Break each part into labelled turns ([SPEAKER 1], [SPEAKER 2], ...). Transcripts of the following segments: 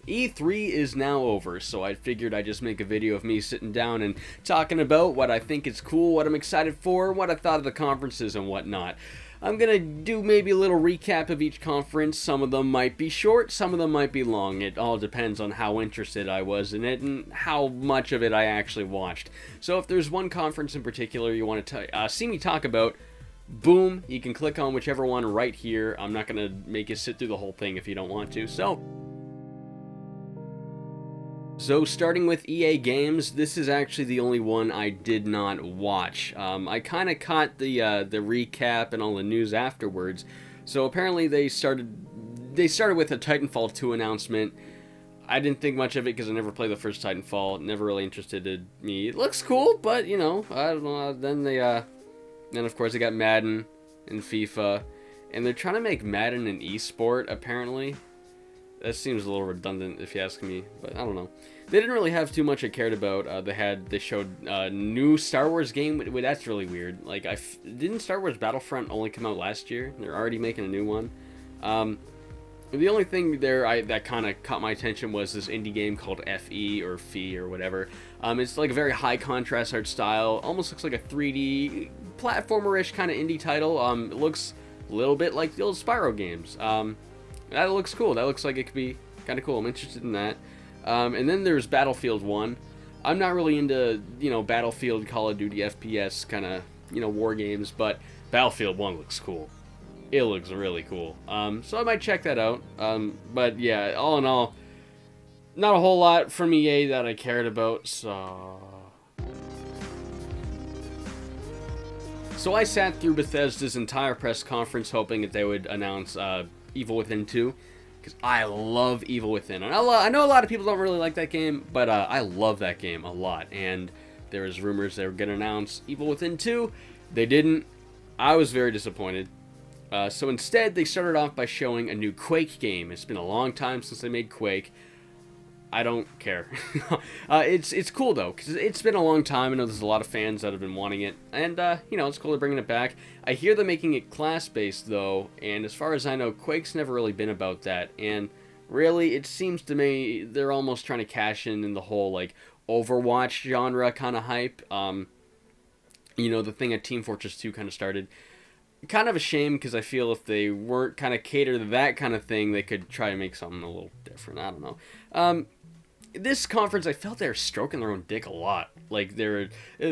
[SPEAKER 1] E3 is now over, so I figured I'd just make a video of me sitting down and talking about what I think is cool, what I'm excited for, what I thought of the conferences and whatnot. I'm gonna do maybe a little recap of each conference. Some of them might be short, some of them might be long. It all depends on how interested I was in it and how much of it I actually watched. So if there's one conference in particular you want to see me talk about, boom, you can click on whichever one right here. I'm not gonna make you sit through the whole thing if you don't want to. So starting with EA Games, this is actually the only one I did not watch. I kind of caught the recap and all the news afterwards. So apparently they started with a Titanfall 2 announcement. I didn't think much of it because I never played the first Titanfall. It never really interested me. It looks cool, but you know, I don't know. Then of course they got Madden and FIFA, and they're trying to make Madden an esport apparently. That seems a little redundant if you ask me, but I don't know. They didn't really have too much I cared about. They showed a new Star Wars game. That's really weird. Like, didn't Star Wars Battlefront only come out last year? They're already making a new one. The only thing there that kind of caught my attention was this indie game called FE or Fee or whatever. It's like a very high contrast art style. Almost looks like a 3D platformer-ish kind of indie title. It looks a little bit like the old Spyro games. That looks cool. That looks like it could be kind of cool. I'm interested in that. And then there's Battlefield 1. I'm not really into, Battlefield, Call of Duty, FPS kind of, war games, but Battlefield 1 looks cool. It looks really cool. So I might check that out. But yeah, all in all, not a whole lot from EA that I cared about, so I sat through Bethesda's entire press conference hoping that they would announce Evil Within 2, because I love Evil Within. And I know a lot of people don't really like that game, but I love that game a lot. And there was rumors they were going to announce Evil Within 2. They didn't. I was very disappointed. So instead, they started off by showing a new Quake game. It's been a long time since they made Quake. I don't care. It's cool though, because it's been a long time. I know there's a lot of fans that have been wanting it, and it's cool they're bringing it back. I hear they're making it class-based though, and as far as I know, Quake's never really been about that. And really, it seems to me they're almost trying to cash in the whole like Overwatch genre kind of hype. The thing that Team Fortress 2 kind of started. Kind of a shame, because I feel if they weren't kind of catered to that kind of thing, they could try to make something a little different. I don't know. This conference, I felt they were stroking their own dick a lot. Like,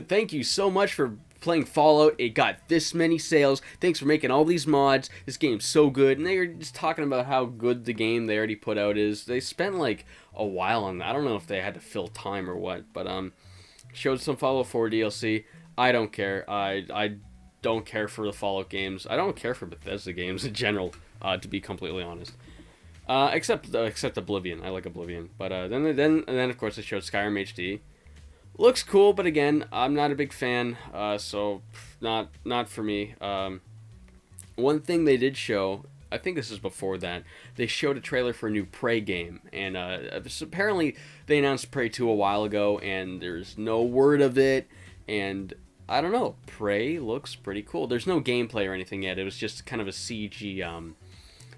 [SPEAKER 1] thank you so much for playing Fallout. It got this many sales. Thanks for making all these mods. This game's so good. And they were just talking about how good the game they already put out is. They spent, like, a while on that. I don't know if they had to fill time or what. But, showed some Fallout 4 DLC. I don't care. I don't care for the Fallout games. I don't care for Bethesda games in general, to be completely honest. Except Oblivion. I like Oblivion. But then of course they showed Skyrim HD. Looks cool, but again, I'm not a big fan. So not for me. One thing they did show, I think this is before that, they showed a trailer for a new Prey game, and apparently they announced Prey 2 a while ago, and there's no word of it. And I don't know. Prey looks pretty cool. There's no gameplay or anything yet. It was just kind of a CG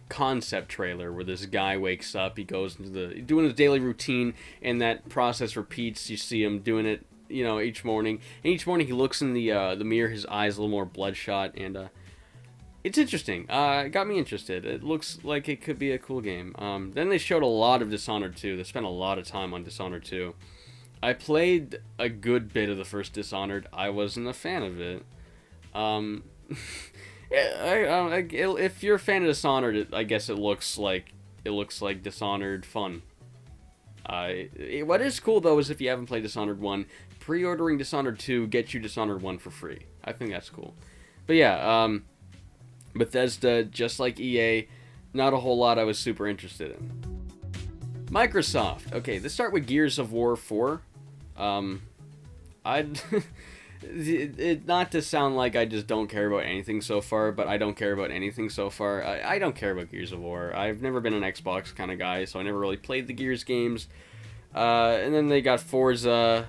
[SPEAKER 1] concept trailer where this guy wakes up, he goes into doing his daily routine, and that process repeats. You see him doing it, each morning. And each morning he looks in the mirror, his eyes a little more bloodshot, and it's interesting. It got me interested. It looks like it could be a cool game. Then they showed a lot of Dishonored 2. They spent a lot of time on Dishonored 2. I played a good bit of the first Dishonored. I wasn't a fan of it. If you're a fan of Dishonored, I guess it looks like Dishonored fun. What is cool though is if you haven't played Dishonored 1, pre-ordering Dishonored 2 gets you Dishonored 1 for free. I think that's cool. But yeah, Bethesda, just like EA, not a whole lot I was super interested in. Microsoft. Okay, let's start with Gears of War 4. Not to sound like I just don't care about anything so far, but I don't care about anything so far. I don't care about Gears of War. I've never been an Xbox kind of guy, so I never really played the Gears games. And then they got Forza,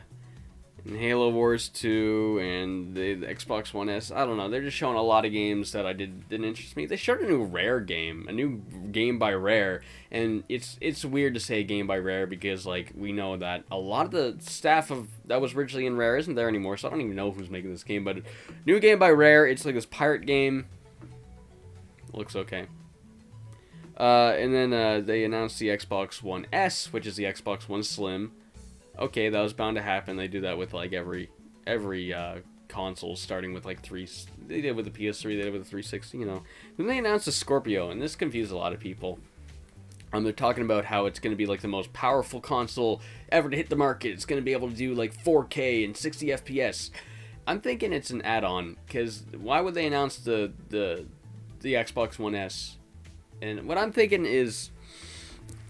[SPEAKER 1] and Halo Wars 2 and the Xbox One S. I don't know. They're just showing a lot of games that didn't interest me. They showed a new Rare game, a new game by Rare, and it's weird to say game by Rare because like we know that a lot of the staff that was originally in Rare isn't there anymore, so I don't even know who's making this game. But new game by Rare. It's like this pirate game. Looks okay. And then they announced the Xbox One S, which is the Xbox One Slim. Okay, that was bound to happen. They do that with like every console, starting with like three. They did with the PS3, they did with the 360. You know. Then they announced the Scorpio, and this confused a lot of people. They're talking about how it's going to be like the most powerful console ever to hit the market. It's going to be able to do like 4K and 60 FPS. I'm thinking it's an add-on, because why would they announce the Xbox One S? And what I'm thinking is,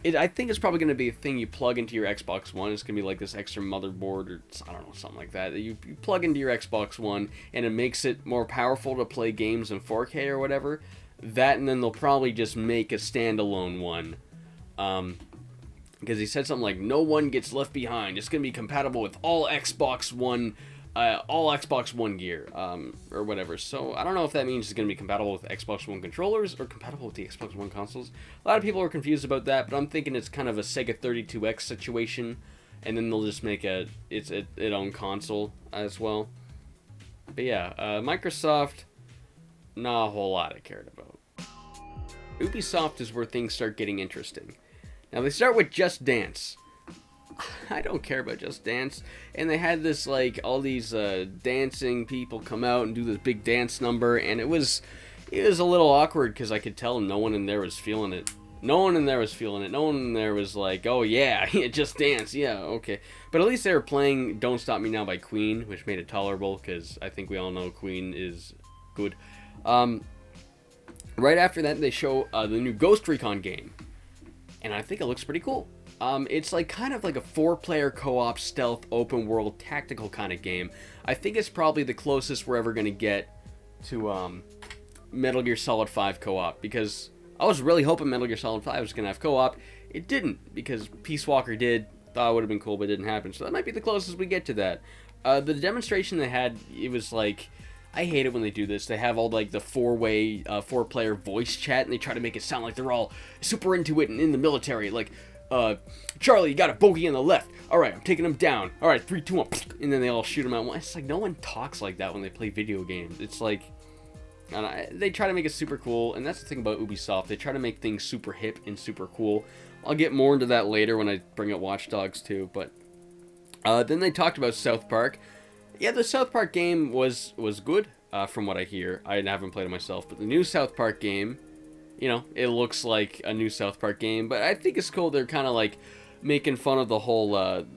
[SPEAKER 1] I think it's probably going to be a thing you plug into your Xbox One. It's going to be like this extra motherboard or, I don't know, something like that. You plug into your Xbox One, and it makes it more powerful to play games in 4K or whatever. That, and then they'll probably just make a standalone one. Because he said something like, no one gets left behind. It's going to be compatible with all Xbox One gear, or whatever. So I don't know if that means it's going to be compatible with Xbox One controllers or compatible with the Xbox One consoles. A lot of people are confused about that, but I'm thinking it's kind of a Sega 32X situation, and then they'll just make its own console as well. But yeah, Microsoft, not a whole lot I cared about. Ubisoft is where things start getting interesting. Now they start with Just Dance. I don't care about Just Dance. And they had this, like, all these dancing people come out and do this big dance number, and it was a little awkward because I could tell no one in there was feeling it. No one in there was like, oh yeah, Just Dance, yeah, okay. But at least they were playing Don't Stop Me Now by Queen, which made it tolerable because I think we all know Queen is good. Right after that, they show the new Ghost Recon game, and I think it looks pretty cool. It's like kind of like a 4-player co-op stealth open world tactical kind of game. I think it's probably the closest we're ever going to get to Metal Gear Solid 5 co-op, because I was really hoping Metal Gear Solid 5 was going to have co-op. It didn't, because Peace Walker did. Thought it would have been cool, but it didn't happen. So that might be the closest we get to that. The demonstration they had, it was like, I hate it when they do this. They have all like the 4-player voice chat, and they try to make it sound like they're all super into it and in the military. Like, Charlie, you got a bogey on the left. All right, I'm taking him down. All right, 3, 2, 1, and then they all shoot him out. It's like no one talks like that when they play video games. It's like, they try to make it super cool, and that's the thing about Ubisoft. They try to make things super hip and super cool. I'll get more into that later when I bring up Watch Dogs 2. But then they talked about South Park. Yeah, the South Park game was good, from what I hear. I haven't played it myself, but the new South Park game, you know, it looks like a new South Park game, but I think it's cool. They're kind of like making fun of the whole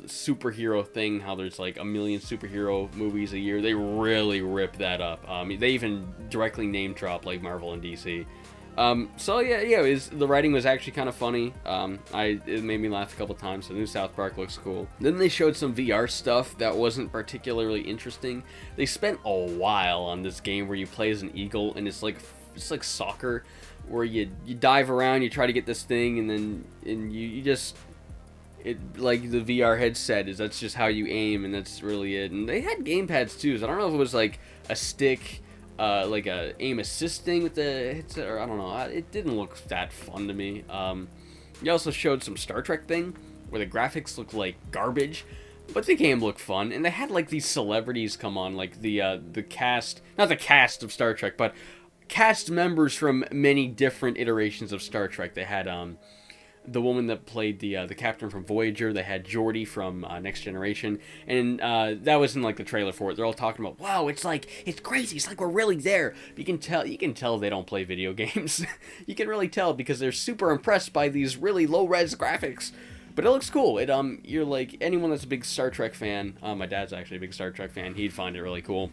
[SPEAKER 1] superhero thing, how there's like a million superhero movies a year. They really rip that up. They even directly name drop like Marvel and DC. So yeah, the writing was actually kind of funny. It made me laugh a couple times. So new South Park looks cool. Then they showed some VR stuff that wasn't particularly interesting. They spent a while on this game where you play as an eagle, and it's like soccer, where you dive around, you try to get this thing, and then you just, it like the VR headset that's just how you aim, and that's really it. And they had gamepads too, so I don't know if it was like a stick, like a aim assist thing with the headset, or I don't know. It didn't look that fun to me. You also showed some Star Trek thing where the graphics look like garbage, but the game looked fun. And they had like these celebrities come on, like the cast, not the cast of Star Trek, but cast members from many different iterations of Star Trek. They had the woman that played the captain from Voyager. They had Geordi from Next Generation, and that was in like the trailer for it. They're all talking about, wow, it's crazy. It's like we're really there. You can tell they don't play video games. You can really tell because they're super impressed by these really low res graphics. But it looks cool. You're like, anyone that's a big Star Trek fan. My dad's actually a big Star Trek fan. He'd find it really cool.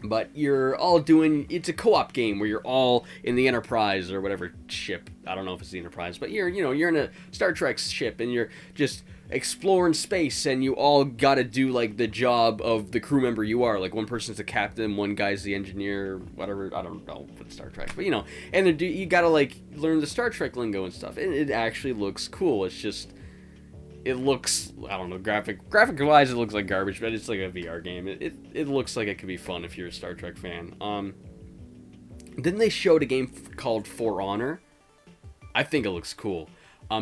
[SPEAKER 1] But you're all it's a co-op game where you're all in the Enterprise or whatever ship. I don't know if it's the Enterprise, but you're in a Star Trek ship, and you're just exploring space, and you all gotta do like the job of the crew member you are. Like one person's the captain, one guy's the engineer, whatever. I don't know if it's Star Trek, but and you gotta like learn the Star Trek lingo and stuff. And it actually looks cool. It's just, it looks, I don't know, graphic-wise, it looks like garbage, but it's like a VR game. It looks like it could be fun if you're a Star Trek fan. Then they showed a game called For Honor. I think it looks cool.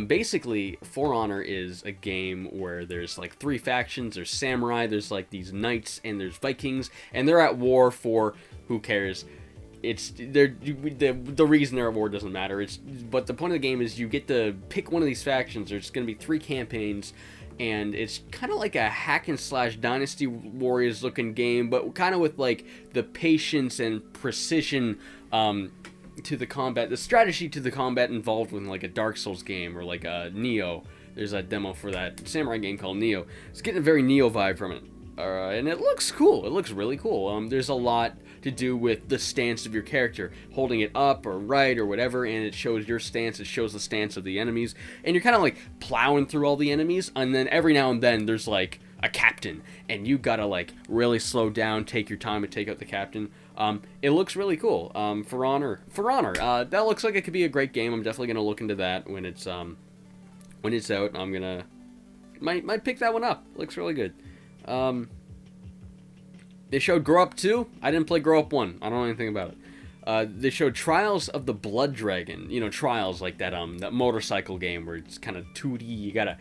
[SPEAKER 1] Basically, For Honor is a game where there's like 3 factions. There's samurai, there's like these knights, and there's Vikings, and they're at war for, who cares? The reason they're at war doesn't matter. But the point of the game is you get to pick one of these factions. There's going to be 3 campaigns, and it's kind of like a hack and slash Dynasty Warriors looking game, but kind of with like the patience and precision to the combat, the strategy to the combat involved with like a Dark Souls game or like a Neo. There's a demo for that samurai game called Neo. It's getting a very Neo vibe from it. And it looks cool. It looks really cool. There's a lot to do with the stance of your character, holding it up or right or whatever, and it shows your stance. It shows the stance of the enemies, and you're kind of like plowing through all the enemies, and then every now and then there's like a captain, and you gotta like really slow down, take your time to take out the captain. It looks really cool. For Honor, that looks like it could be a great game. I'm definitely gonna look into that when it's out. I'm gonna might pick that one up. Looks really good. They showed Grow Up 2. I didn't play Grow Up 1. I don't know anything about it. They showed Trials of the Blood Dragon. You know, Trials, like that motorcycle game where it's kind of 2D. You gotta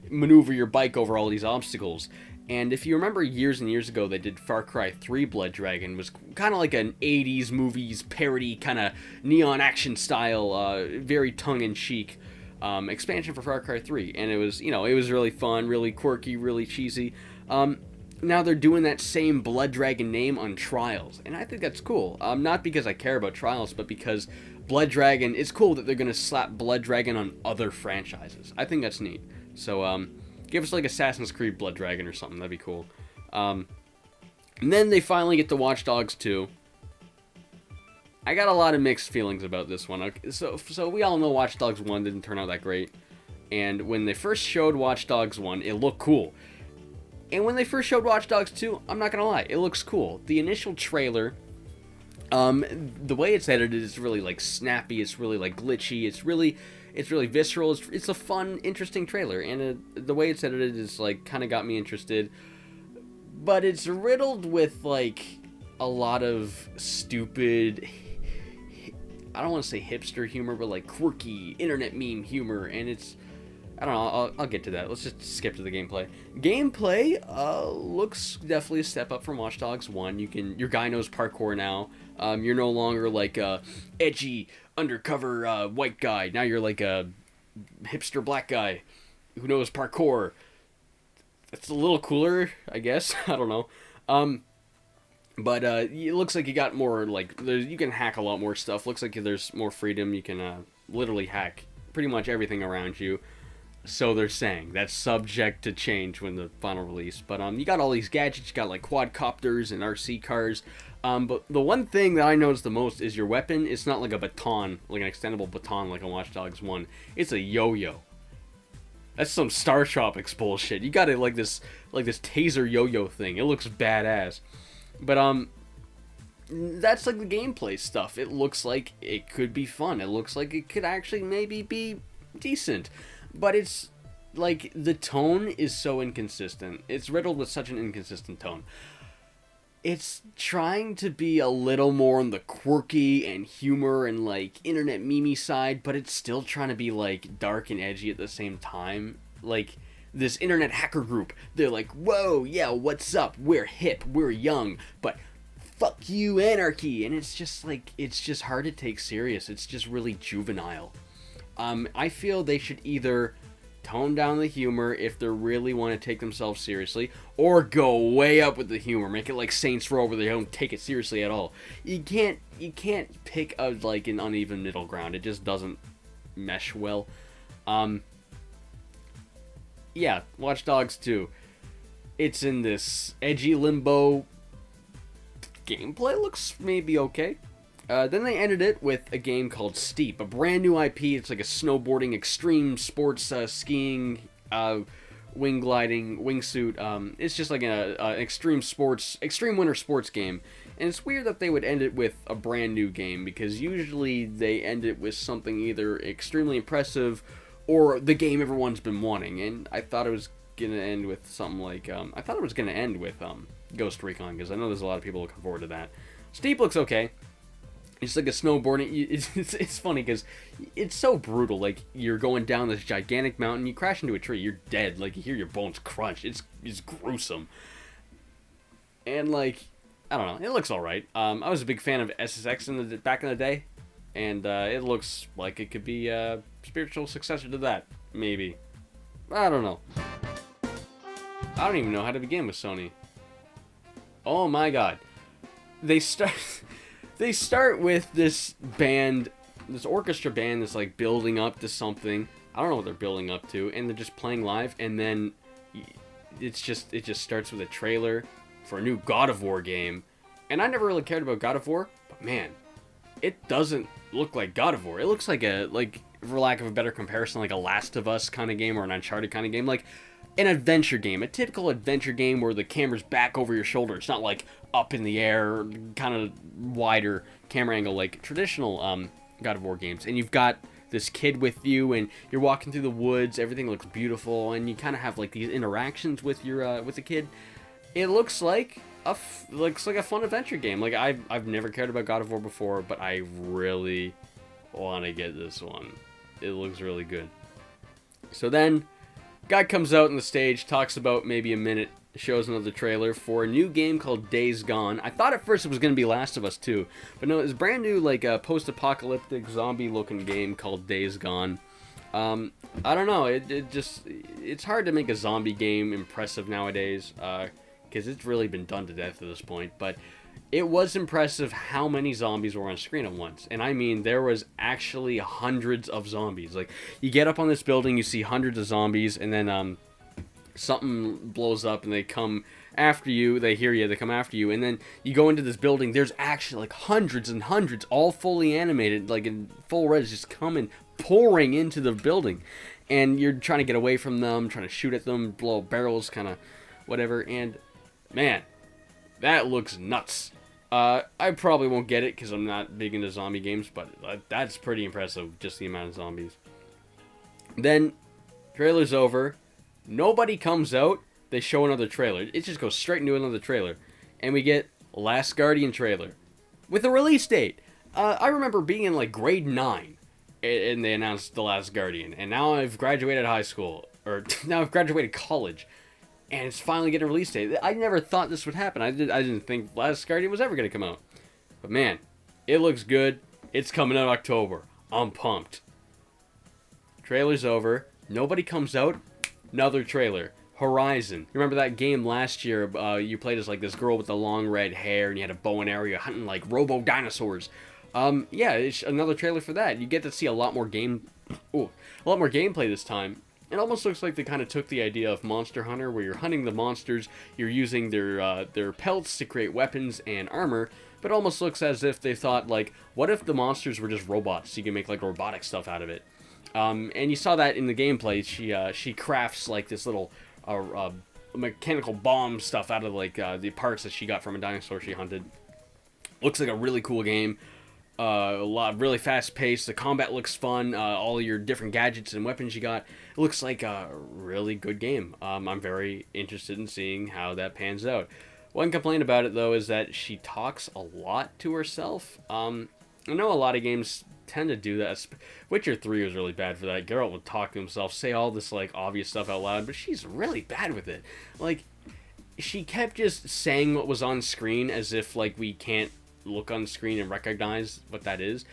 [SPEAKER 1] maneuver your bike over all these obstacles. And if you remember years and years ago, they did Far Cry 3 Blood Dragon. It was kind of like an 80s movies parody, kind of neon action style, very tongue-in-cheek expansion for Far Cry 3. And it was, it was really fun, really quirky, really cheesy. Now they're doing that same Blood Dragon name on Trials, and I think that's cool. Not because I care about Trials, but because Blood Dragon, it's cool that they're going to slap Blood Dragon on other franchises. I think that's neat. So, give us like Assassin's Creed Blood Dragon or something, that'd be cool. And then they finally get to Watch Dogs 2. I got a lot of mixed feelings about this one. Okay, so we all know Watch Dogs 1 didn't turn out that great. And when they first showed Watch Dogs 1, it looked cool. And when they first showed Watch Dogs 2, I'm not gonna lie, it looks cool. The initial trailer, the way it's edited is really like snappy. It's really like glitchy. It's really visceral. It's a fun, interesting trailer, and the way it's edited is like kind of got me interested. But it's riddled with like a lot of stupid, I don't want to say hipster humor, but like quirky internet meme humor, and it's, I don't know, I'll get to that. Let's just skip to the gameplay. Gameplay looks definitely a step up from Watch Dogs 1. Your guy knows parkour now. You're no longer like a edgy undercover white guy. Now you're like a hipster black guy who knows parkour. It's a little cooler, I guess. I don't know. But it looks like you got more, like, you can hack a lot more stuff. Looks like there's more freedom. You can literally hack pretty much everything around you. So they're saying. That's subject to change when the final release. But you got all these gadgets. You got like quadcopters and RC cars. But the one thing that I noticed the most is your weapon. It's not like a baton, like an extendable baton like in Watch Dogs 1. It's a yo-yo. That's some Star Tropics bullshit. You got it like this taser yo-yo thing. It looks badass. But that's like the gameplay stuff. It looks like it could be fun. It looks like it could actually maybe be decent. But it's like the tone is so inconsistent. It's riddled with such an inconsistent tone. It's trying to be a little more on the quirky and humor and like internet meme side, but it's still trying to be like dark and edgy at the same time. Like this internet hacker group, they're like, whoa, yeah, what's up? We're hip, we're young, but fuck you, anarchy. And it's just like, it's just hard to take serious. It's just really juvenile. I feel they should either tone down the humor if they really want to take themselves seriously, or go way up with the humor, make it like Saints Row where they don't take it seriously at all. You can't pick a like an uneven middle ground. It just doesn't mesh well. Yeah, Watch Dogs 2. It's in this edgy limbo. Gameplay looks maybe okay. Then they ended it with a game called Steep, a brand new IP. It's like a snowboarding, extreme sports, skiing, wing gliding, wingsuit. It's just like an extreme winter sports game. And it's weird that they would end it with a brand new game, because usually they end it with something either extremely impressive or the game everyone's been wanting. And I thought it was gonna end with something like I thought it was gonna end with Ghost Recon, because I know there's a lot of people looking forward to that. Steep looks okay. It's like a snowboarding. It's funny because it's so brutal. Like, you're going down this gigantic mountain, you crash into a tree, you're dead. Like, you hear your bones crunch. It's gruesome. And like, I don't know. It looks all right. I was a big fan of SSX back in the day, and it looks like it could be a spiritual successor to that. Maybe. I don't know. I don't even know how to begin with Sony. Oh my god. They start with this band, this orchestra band that's like building up to something. I don't know what they're building up to, and they're just playing live, and then it just starts with a trailer for a new God of War game. And I never really cared about God of War, but man, it doesn't look like God of War. It looks like for lack of a better comparison, like a Last of Us kind of game or an Uncharted kind of game, like an adventure game, a typical adventure game where the camera's back over your shoulder. It's not like up in the air, kind of wider camera angle like traditional God of War games. And you've got this kid with you, and you're walking through the woods. Everything looks beautiful, and you kind of have like these interactions with your with the kid. It looks like a fun adventure game. Like, I've never cared about God of War before, but I really want to get this one. It looks really good. So then, guy comes out on the stage, talks about maybe a minute, shows another trailer for a new game called Days Gone. I thought at first it was going to be Last of Us 2, but no, it's a brand new, like, post-apocalyptic zombie-looking game called Days Gone. I don't know, it's hard to make a zombie game impressive nowadays, because it's really been done to death at this point, but it was impressive how many zombies were on screen at once. And I mean, there was actually hundreds of zombies. Like, you get up on this building, you see hundreds of zombies, and then something blows up and they come after you, they hear you, they come after you, and then you go into this building, there's actually like hundreds and hundreds, all fully animated, like in full res, just coming, pouring into the building. And you're trying to get away from them, trying to shoot at them, blow barrels, kind of whatever, and man, that looks nuts. I probably won't get it because I'm not big into zombie games, but that's pretty impressive, just the amount of zombies. Then, trailer's over. Nobody comes out. They show another trailer. It just goes straight into another trailer. And we get Last Guardian trailer with a release date. I remember being in like grade 9 and they announced The Last Guardian. And now I've graduated high school, or now I've graduated college. And it's finally getting a release date. I never thought this would happen. I didn't think Last Guardian was ever going to come out. But man, it looks good. It's coming out October. I'm pumped. Trailer's over. Nobody comes out. Another trailer. Horizon. You remember that game last year? You played as like this girl with the long red hair, and you had a bow and arrow. You're hunting like robo dinosaurs. Yeah, it's another trailer for that. You get to see a lot more gameplay this time. It almost looks like they kind of took the idea of Monster Hunter, where you're hunting the monsters, you're using their pelts to create weapons and armor, but it almost looks as if they thought, like, what if the monsters were just robots, so you can make, like, robotic stuff out of it. And you saw that in the gameplay. She crafts, like, this little mechanical bomb stuff out of, like, the parts that she got from a dinosaur she hunted. Looks like a really cool game. A lot really fast paced. The combat looks fun. All your different gadgets and weapons you got. It looks like a really good game. I'm very interested in seeing how that pans out. One complaint about it though is that she talks a lot to herself. I know a lot of games tend to do that. Witcher 3 was really bad for that. Geralt would talk to himself, say all this like obvious stuff out loud, but she's really bad with it. Like, she kept just saying what was on screen as if like we can't look on screen and recognize what that is.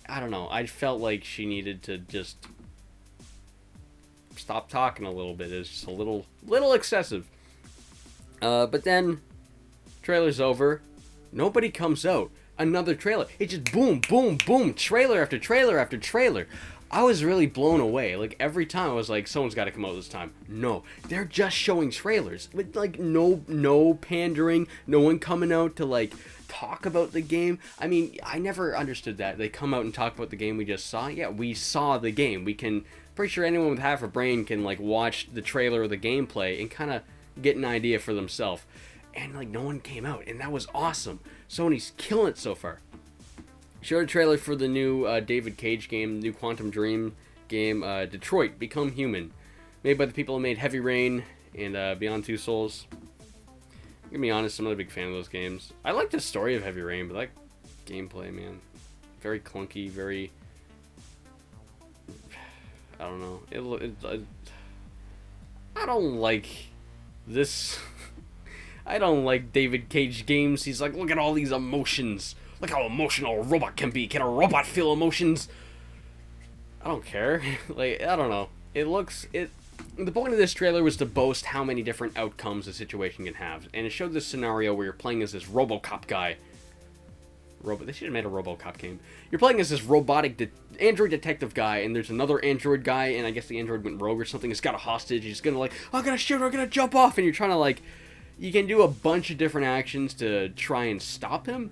[SPEAKER 1] I don't know. I felt like she needed to just stop talking a little bit. It's just a little excessive. But then, trailer's over. Nobody comes out. Another trailer. It just boom, boom, boom. Trailer after trailer after trailer. I was really blown away. Like, every time I was like, someone's got to come out this time. No, they're just showing trailers with like no pandering, no one coming out to like talk about the game. I mean, I never understood that. They come out and talk about the game we just saw. Yeah, we saw the game. We can, pretty sure anyone with half a brain can like watch the trailer or the gameplay and kind of get an idea for themselves. And like, no one came out, and that was awesome. Sony's killing it so far. Showed a trailer for the new David Cage game, new Quantum Dream game, Detroit: Become Human, made by the people who made Heavy Rain and Beyond Two Souls. I'm gonna be honest, I'm not a big fan of those games. I like the story of Heavy Rain, but like gameplay, man, very clunky, very. I don't know. I don't like this. I don't like David Cage games. He's like, look at all these emotions. Look how emotional a robot can be. Can a robot feel emotions? I don't care. Like, I don't know. The point of this trailer was to boast how many different outcomes a situation can have. And it showed this scenario where you're playing as this RoboCop guy. They should have made a RoboCop game. You're playing as this robotic android detective guy, and there's another android guy, and I guess the android went rogue or something. He's got a hostage. He's gonna like, oh, I'm gonna shoot her, I'm gonna jump off, and you're trying to like, you can do a bunch of different actions to try and stop him.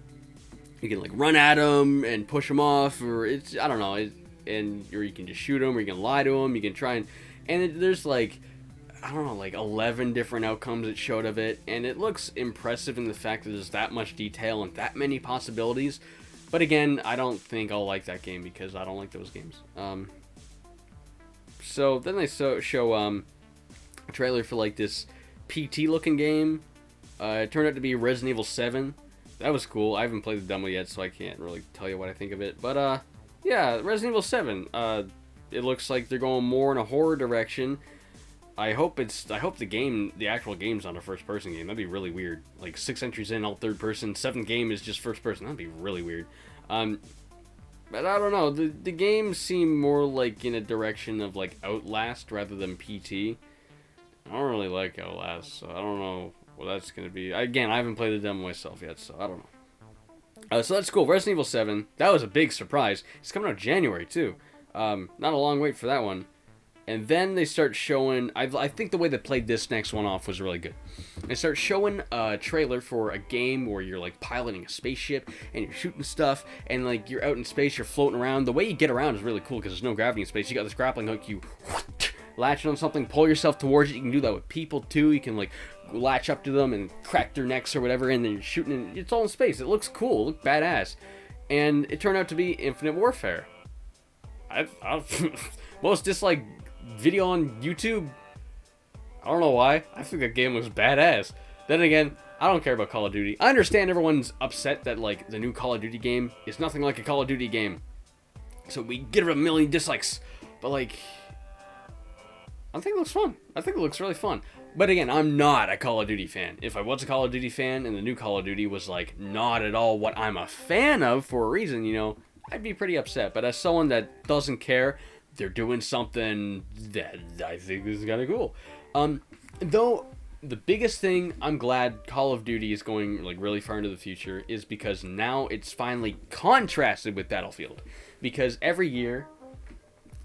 [SPEAKER 1] You can like run at him and push him off, or I don't know, or you can just shoot him, or you can lie to him. You can try and there's like, I don't know, like 11 different outcomes it showed of it, and it looks impressive in the fact that there's that much detail and that many possibilities. But again, I don't think I'll like that game because I don't like those games. So then they show a trailer for like this PT looking game. It turned out to be Resident Evil 7. That was cool. I haven't played the demo yet, so I can't really tell you what I think of it. But yeah, Resident Evil 7. It looks like they're going more in a horror direction. I hope the actual game's not a first-person game. That'd be really weird. Like 6 entries in, all third-person. 7th game is just first-person. That'd be really weird. But I don't know. The games seem more like in a direction of like Outlast rather than PT. I don't really like Outlast, so I don't know what that's gonna be. Again, I haven't played the demo myself yet, so I don't know. So that's cool. Resident Evil 7. That was a big surprise. It's coming out January too. Not a long wait for that one. And then they start showing, I think the way they played this next one off was really good. They start showing a trailer for a game where you're like piloting a spaceship and you're shooting stuff and like you're out in space, you're floating around. The way you get around is really cool because there's no gravity in space. You got this grappling hook, you latch on something, pull yourself towards it. You can do that with people too. You can like latch up to them and crack their necks or whatever, and then you're shooting and it's all in space. It looks cool, it looked badass. And it turned out to be Infinite Warfare. Most disliked video on YouTube. I don't know why. I think that game was badass. Then again, I don't care about Call of Duty. I understand everyone's upset that like the new Call of Duty game is nothing like a Call of Duty game, so we get a million dislikes. But like, I think it looks fun. I think it looks really fun. But again, I'm not a Call of Duty fan. If I was a Call of Duty fan and the new Call of Duty was like not at all what I'm a fan of for a reason, you know, I'd be pretty upset. But as someone that doesn't care, they're doing something that I think is kind of cool. Though the biggest thing I'm glad Call of Duty is going like really far into the future is because now it's finally contrasted with Battlefield. Because every year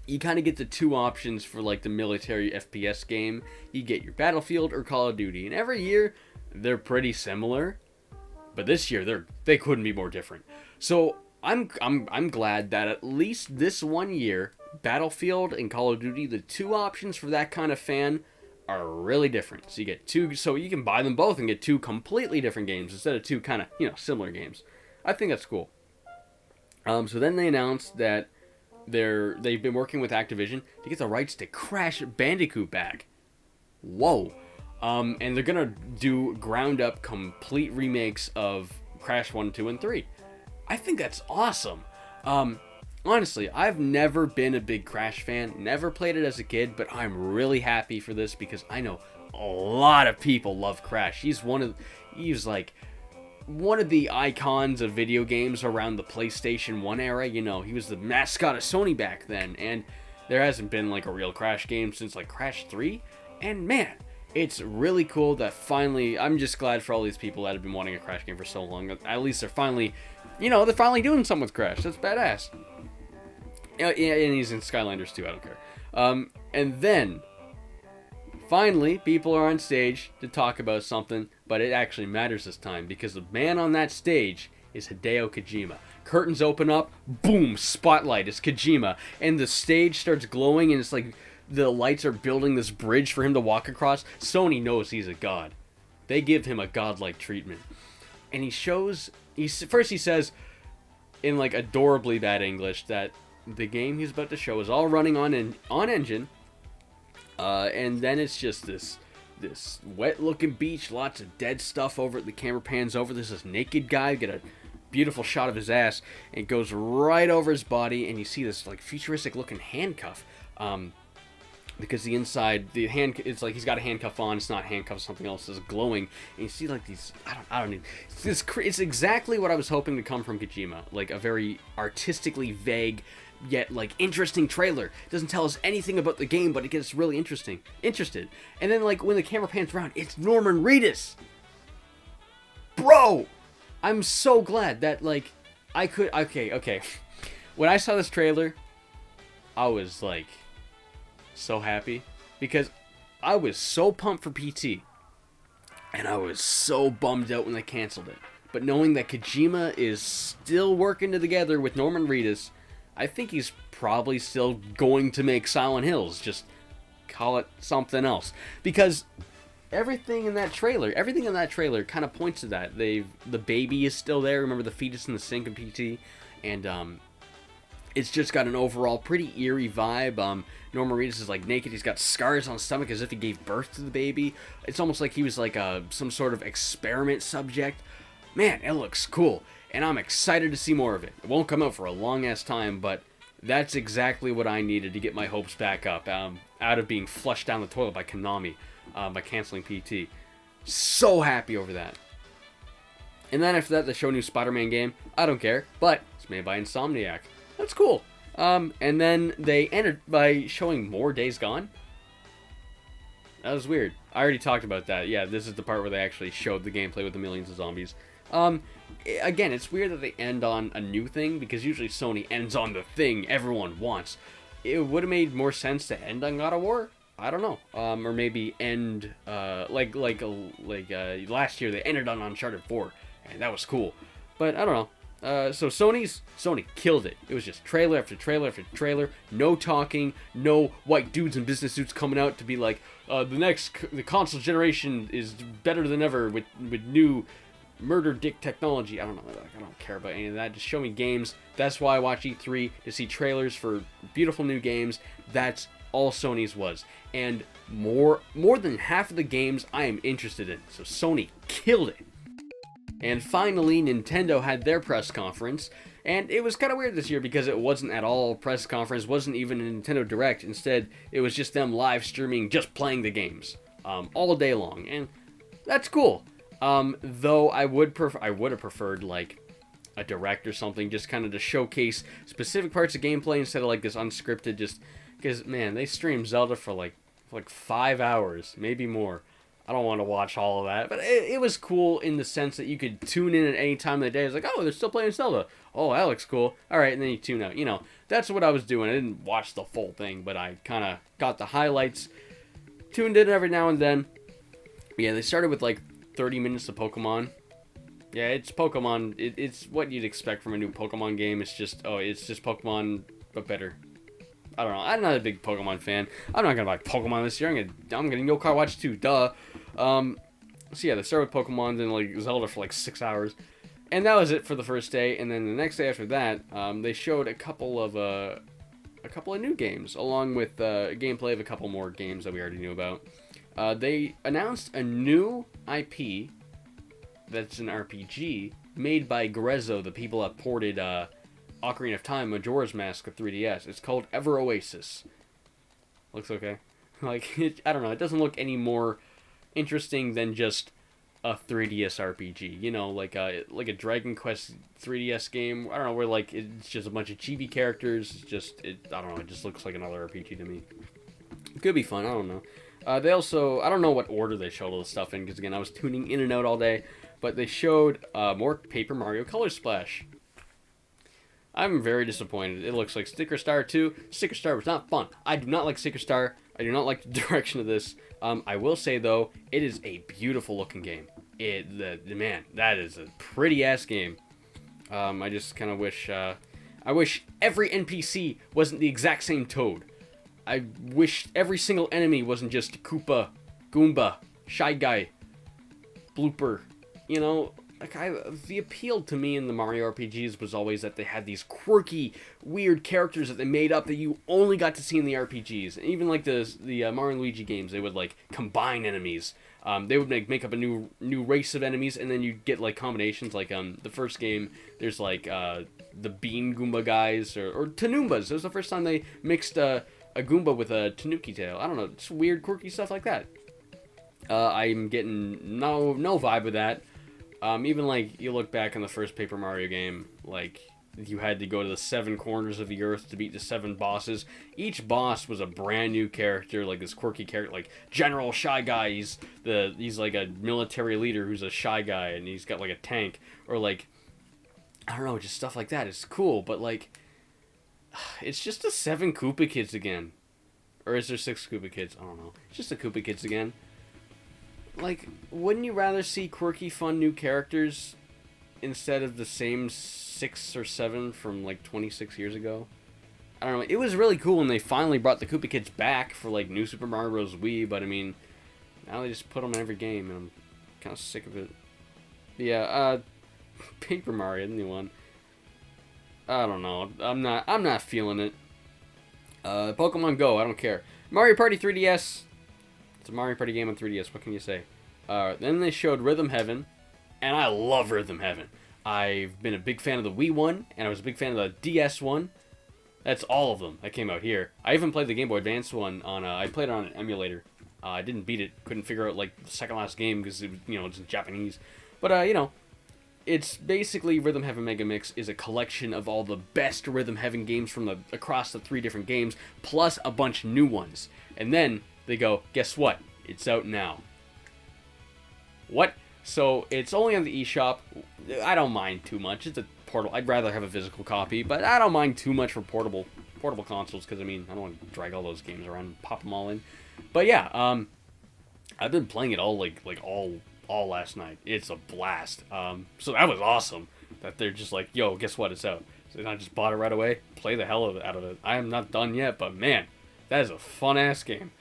[SPEAKER 1] you kind of get the two options for like the military FPS game. You get your Battlefield or Call of Duty, and every year they're pretty similar. But this year they couldn't be more different. So I'm glad that at least this one year, Battlefield and Call of Duty, the two options for that kind of fan, are really different. So you get two, so you can buy them both and get two completely different games instead of two kind of, you know, similar games. I think that's cool. So then they announced that they've been working with Activision to get the rights to Crash Bandicoot back. Whoa. And they're gonna do ground up complete remakes of Crash 1, 2, and 3. I think that's awesome. Honestly, I've never been a big Crash fan, never played it as a kid, but I'm really happy for this because I know a lot of people love Crash. He's like one of the icons of video games around the PlayStation 1 era. You know, he was the mascot of Sony back then, and there hasn't been like a real Crash game since like Crash 3. And man, it's really cool that finally, I'm just glad for all these people that have been wanting a Crash game for so long. At least they're finally, you know, they're finally doing something with Crash. That's badass. Yeah, and he's in Skylanders too, I don't care. And then, finally, people are on stage to talk about something, but it actually matters this time, because the man on that stage is Hideo Kojima. Curtains open up, boom, spotlight, it's Kojima, and the stage starts glowing, and it's like the lights are building this bridge for him to walk across. Sony knows he's a god. They give him a godlike treatment. And he says, in like adorably bad English, that the game he's about to show is all running on engine, and then it's just this wet looking beach, lots of dead stuff over it. The camera pans over. There's this naked guy, get a beautiful shot of his ass, and it goes right over his body, and you see this like futuristic looking handcuff. Because the inside, the hand, it's like he's got a handcuff on. It's not handcuffed, something else is glowing, and you see like these. I don't know. It's exactly what I was hoping to come from Kojima, like a very artistically vague, yet like interesting trailer. It doesn't tell us anything about the game, but it gets really interested. And then like when the camera pans around, it's Norman Reedus. Bro, I'm so glad that like I could. Okay. When I saw this trailer, I was like so happy because I was so pumped for PT, and I was so bummed out when they canceled it. But knowing that Kojima is still working together with Norman Reedus, I think he's probably still going to make Silent Hills. Just call it something else, because everything in that trailer kind of points to that. The baby is still there. Remember the fetus in the sink in PT, and it's just got an overall pretty eerie vibe. Norman Reedus is like naked. He's got scars on his stomach as if he gave birth to the baby. It's almost like he was like some sort of experiment subject. Man, it looks cool, and I'm excited to see more of it. It won't come out for a long ass time, but that's exactly what I needed to get my hopes back up out of being flushed down the toilet by Konami by canceling PT. So happy over that. And then after that, they show a new Spider-Man game. I don't care, but it's made by Insomniac. That's cool. And then they ended by showing more Days Gone. That was weird. I already talked about that. Yeah, this is the part where they actually showed the gameplay with the millions of zombies. Again, it's weird that they end on a new thing, because usually Sony ends on the thing everyone wants. It would have made more sense to end on God of War. I don't know. Or maybe end like last year they ended on Uncharted 4, and that was cool. But I don't know. So Sony killed it. It was just trailer after trailer after trailer. No talking, no white dudes in business suits coming out to be like, the console generation is better than ever with new murder dick technology. I don't know. I don't care about any of that. Just show me games. That's why I watch E3, to see trailers for beautiful new games. That's all Sony's was. And more than half of the games I am interested in. So Sony killed it. And finally, Nintendo had their press conference, and it was kind of weird this year because it wasn't at all a press conference, wasn't even a Nintendo Direct. Instead, it was just them live streaming, just playing the games all day long, and that's cool. Though I would have preferred like a Direct or something, just kind of to showcase specific parts of gameplay instead of like this unscripted. Just because, man, they streamed Zelda for like 5 hours, maybe more. I don't want to watch all of that, but it was cool in the sense that you could tune in at any time of the day. It's like, oh, they're still playing Zelda. Oh, that looks cool. All right, and then you tune out. You know, that's what I was doing. I didn't watch the full thing, but I kind of got the highlights, tuned in every now and then. Yeah, they started with like 30 minutes of Pokemon. Yeah, it's Pokemon. It's what you'd expect from a new Pokemon game. It's just Pokemon, but better. I don't know. I'm not a big Pokemon fan. I'm not gonna buy Pokemon this year. I'm gonna Yo-Kai Watch 2. Duh. So yeah, they started with Pokemon, then like Zelda for like 6 hours, and that was it for the first day. And then the next day after that, they showed a couple of new games, along with gameplay of a couple more games that we already knew about. They announced a new IP that's an RPG made by Grezzo, the people that ported Ocarina of Time, Majora's Mask of 3DS. It's called Ever Oasis. Looks okay. Like, I don't know. It doesn't look any more interesting than just a 3DS RPG. You know, like a Dragon Quest 3DS game. I don't know, where like it's just a bunch of chibi characters. I don't know. It just looks like another RPG to me. It could be fun. I don't know. They also, I don't know what order they showed all this stuff in, because again, I was tuning in and out all day. But they showed more Paper Mario Color Splash. I'm very disappointed. It looks like Sticker Star 2. Sticker Star was not fun. I do not like Sticker Star. I do not like the direction of this. I will say, though, it is a beautiful looking game. Man, that is a pretty ass game. I just kind of wish, I wish every NPC wasn't the exact same Toad. I wish every single enemy wasn't just Koopa, Goomba, Shy Guy, Blooper. You know, like the appeal to me in the Mario RPGs was always that they had these quirky, weird characters that they made up that you only got to see in the RPGs. And even like the Mario and Luigi games, they would like combine enemies. They would make up a new race of enemies, and then you get like combinations. Like the first game, there's like the Bean Goomba guys or Tanoombas. It was the first time they mixed a Goomba with a Tanuki tail. I don't know, just weird, quirky stuff like that. I'm getting no vibe with that. Even like you look back on the first Paper Mario game, like you had to go to the 7 corners of the earth to beat the 7 bosses. Each boss was a brand new character, like this quirky character, like General Shy Guy. He's like a military leader who's a shy guy, and he's got like a tank, or like I don't know, just stuff like that. It's cool, but like it's just the 7 Koopa Kids again, or is there 6 Koopa Kids? I don't know. It's just the Koopa Kids again. Like, wouldn't you rather see quirky, fun new characters instead of the same 6 or 7 from like 26 years ago? I don't know. It was really cool when they finally brought the Koopa Kids back for like New Super Mario Bros. Wii, but I mean, now they just put them in every game, and I'm kind of sick of it. Yeah, Paper Mario, the new one. I don't know. I'm not feeling it. Pokemon Go, I don't care. Mario Party 3DS. It's a Mario Party game on 3DS. What can you say? Then they showed Rhythm Heaven, and I love Rhythm Heaven. I've been a big fan of the Wii one, and I was a big fan of the DS one. That's all of them that came out here. I even played the Game Boy Advance one on. I played it on an emulator. I didn't beat it. Couldn't figure out like the second last game because it was, it's in Japanese. But it's basically Rhythm Heaven Mega Mix is a collection of all the best Rhythm Heaven games from across the 3 different games, plus a bunch of new ones. And then they go, guess what? It's out now. What? So it's only on the eShop. I don't mind too much. It's a portable. I'd rather have a physical copy, but I don't mind too much for portable consoles because I don't want to drag all those games around and pop them all in. But yeah, I've been playing it all all last night. It's a blast. So that was awesome that they're just like, yo, guess what? It's out. So I just bought it right away. Play the hell out of it. I am not done yet, but man, that is a fun ass game.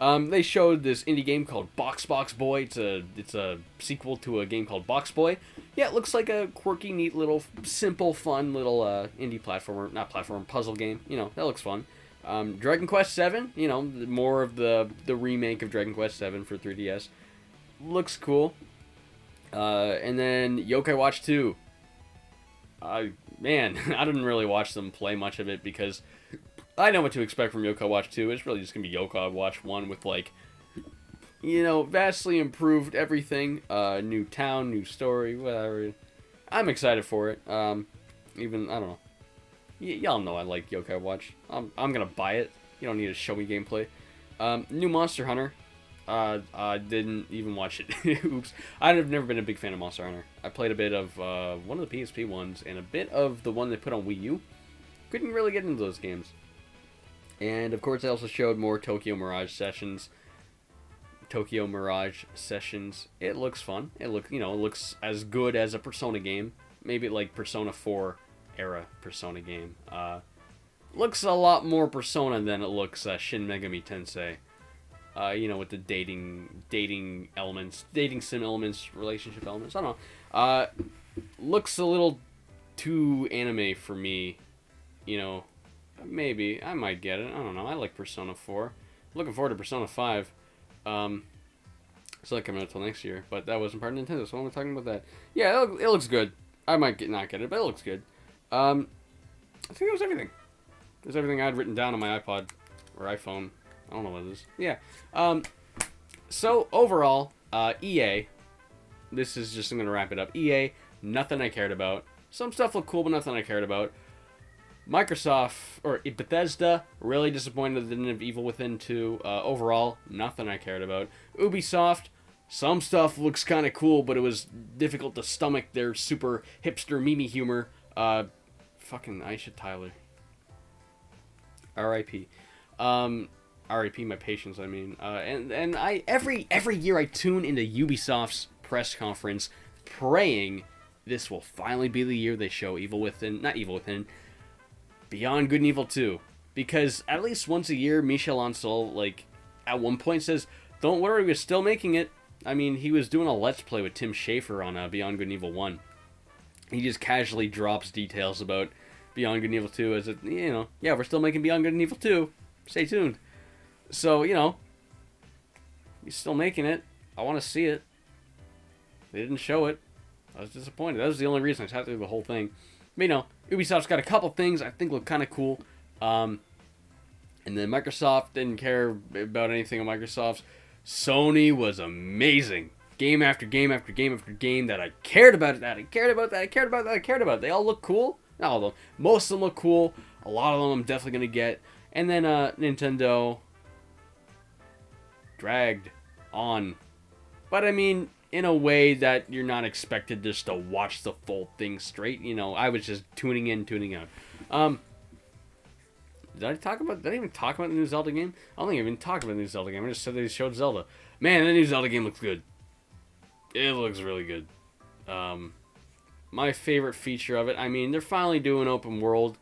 [SPEAKER 1] They showed this indie game called Box Boy. It's a sequel to a game called Box Boy. Yeah, it looks like a quirky, neat little, simple, fun little indie puzzle game. That looks fun. Dragon Quest VII. More of the remake of Dragon Quest VII for 3DS. Looks cool. And then Yokai Watch 2. Man, I didn't really watch them play much of it because I know what to expect from Yokai Watch 2. It's really just going to be Yokai Watch 1 with, vastly improved everything. New town, new story, whatever. I'm excited for it. I don't know. Y'all know I like Yokai Watch. I'm going to buy it. You don't need to show me gameplay. New Monster Hunter. I didn't even watch it. Oops. I've never been a big fan of Monster Hunter. I played a bit of one of the PSP ones and a bit of the one they put on Wii U. Couldn't really get into those games. And, of course, they also showed more Tokyo Mirage Sessions. It looks fun. It looks as good as a Persona game. Maybe like Persona 4 era Persona game. Looks a lot more Persona than it looks Shin Megami Tensei. With the dating elements, dating sim elements, relationship elements. I don't know. Looks a little too anime for me. Maybe I might get it. I don't know. I like Persona 4. Looking forward to Persona 5. It's not coming out until next year, but that wasn't part of Nintendo, so I'm talking about that. Yeah, it looks good. I might not get it, but it looks good. I think that was everything. That's everything I had written down on my iPod or iPhone. I don't know what it is. Yeah. So overall, EA. This is just, I'm gonna wrap it up. EA, nothing I cared about. Some stuff looked cool, but nothing I cared about. Microsoft, or Bethesda, really disappointed they didn't have Evil Within 2. Overall, nothing I cared about. Ubisoft, some stuff looks kind of cool, but it was difficult to stomach their super hipster meme humor. Fucking Aisha Tyler. R.I.P. R.I.P. my patience, I mean. And I every year I tune into Ubisoft's press conference praying this will finally be the year they show Beyond Good and Evil 2. Because at least once a year, Michel Ancel, at one point says, don't worry, we're still making it. I mean, he was doing a Let's Play with Tim Schafer on Beyond Good and Evil 1. He just casually drops details about Beyond Good and Evil 2 as yeah, we're still making Beyond Good and Evil 2. Stay tuned. So, he's still making it. I want to see it. They didn't show it. I was disappointed. That was the only reason I sat through the whole thing. But, Ubisoft's got a couple things I think look kind of cool. And then Microsoft didn't care about anything on Microsoft's. Sony was amazing. Game after game after game after game that I cared about. They all look cool. Not all of them. Most of them look cool. A lot of them I'm definitely going to get. And then Nintendo dragged on. But I mean, in a way that you're not expected just to watch the full thing straight. I was just tuning in, tuning out. Did I even talk about the new Zelda game? I don't think I even talked about the new Zelda game. I just said they showed Zelda. Man, the new Zelda game looks good. It looks really good. My favorite feature of it, I mean, they're finally doing open world.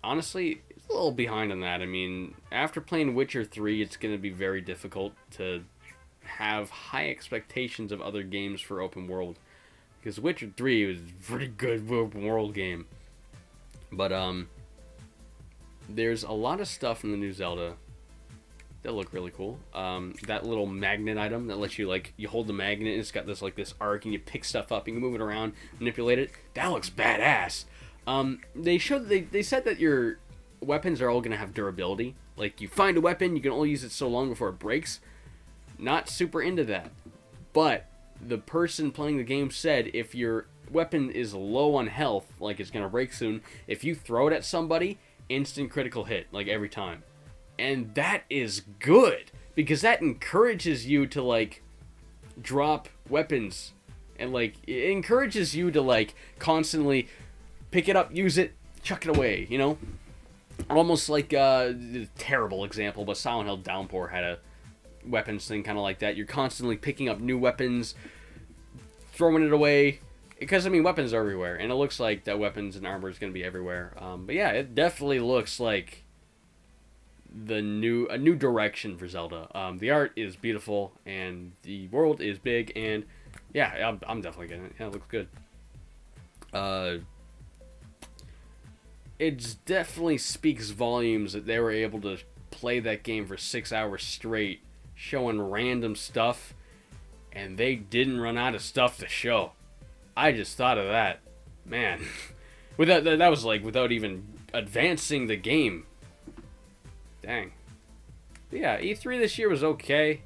[SPEAKER 1] Honestly, it's a little behind on that. I mean, after playing Witcher 3, it's going to be very difficult to have high expectations of other games for open world. Because Witcher 3 was a pretty good open world game. But, there's a lot of stuff in the new Zelda that look really cool. That little magnet item that lets you, you hold the magnet and it's got this arc and you pick stuff up and you can move it around, manipulate it. That looks badass. They said that your weapons are all going to have durability. Like, you find a weapon, you can only use it so long before it breaks. Not super into that. But the person playing the game said if your weapon is low on health, like it's going to break soon, if you throw it at somebody, instant critical hit, every time. And that is good, because that encourages you to, drop weapons. And, it encourages you to, constantly pick it up, use it, chuck it away, Almost like a terrible example, but Silent Hill Downpour had a weapons thing kind of like that. You're constantly picking up new weapons, throwing it away. Because, weapons are everywhere, and it looks like that weapons and armor is going to be everywhere. But yeah, it definitely looks like a new direction for Zelda. The art is beautiful, and the world is big, and yeah, I'm definitely getting it. Yeah, it looks good. It definitely speaks volumes that they were able to play that game for 6 hours straight, showing random stuff, and they didn't run out of stuff to show. I just thought of that. Man. That was without even advancing the game. Dang. But yeah, E3 this year was okay.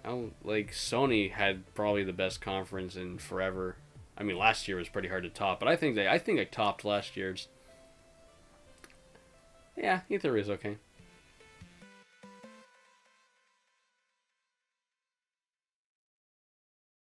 [SPEAKER 1] Sony had probably the best conference in forever. Last year was pretty hard to top, but I think they topped last year's. Yeah, E3 is okay.